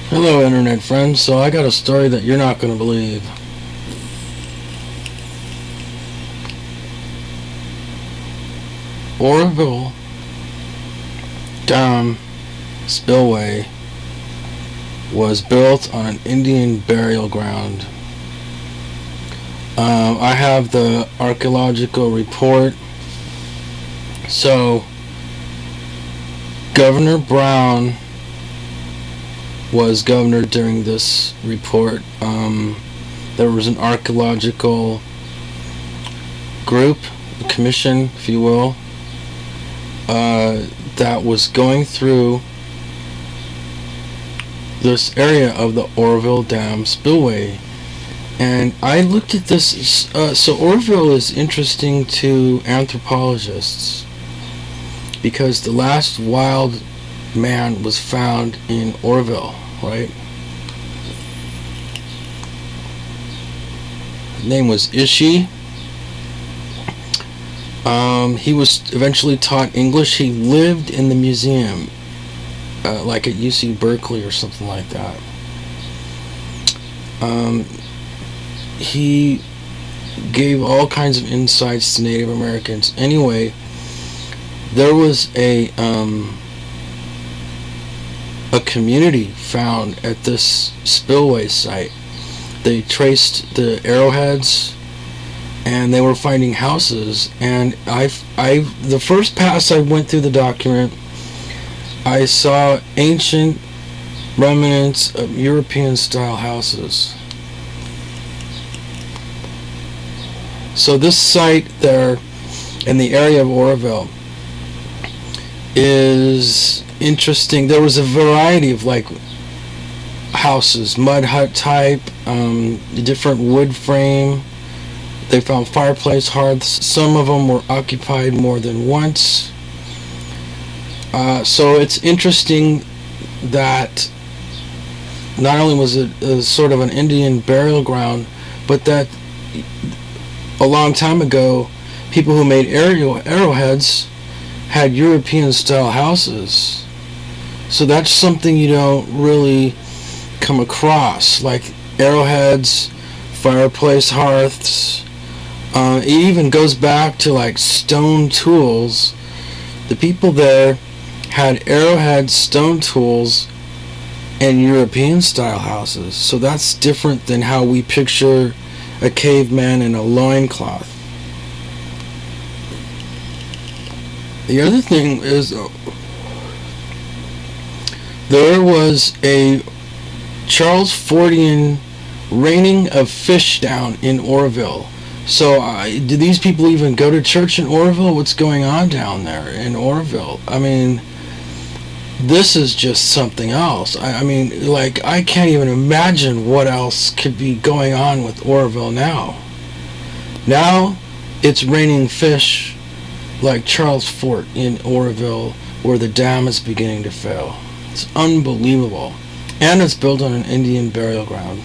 Hello, internet friends. So I got a story that you're not going to believe. Oroville Dam spillway was built on an Indian burial ground. I have the archaeological report. So Governor Brown was governor during this report. There was an archaeological group, a commission, if you will, that was going through this area of the Oroville Dam spillway. And I looked at this. So Oroville is interesting to anthropologists because the last wild man was found in Oroville, right? His name was Ishi. He was eventually taught English. He lived in the museum, like at UC Berkeley or something like that. He gave all kinds of insights to Native Americans. Anyway, there was a community found at this spillway site. They traced the arrowheads, and they were finding houses. And the first pass I went through the document, I saw ancient remnants of European-style houses. So this site there in the area of Oroville is interesting. There was a variety of houses, mud hut type, different wood frame. They found fireplace hearths. Some of them were occupied more than once. So it's interesting that not only was it sort of an Indian burial ground, but that a long time ago, people who made arrowheads had European-style houses. So that's something you don't really come across, like arrowheads, fireplace hearths. It even goes back to stone tools. The people there had arrowhead stone tools and European-style houses. So that's different than how we picture a caveman in a loincloth. The other thing is, there was a Charles Fordian raining of fish down in Oroville. So do these people even go to church in Oroville? What's going on down there in Oroville? I mean, this is just something else. I can't even imagine what else could be going on with Oroville now. Now it's raining fish like Charles Fort in Oroville, where the dam is beginning to fail. It's unbelievable. And it's built on an Indian burial ground.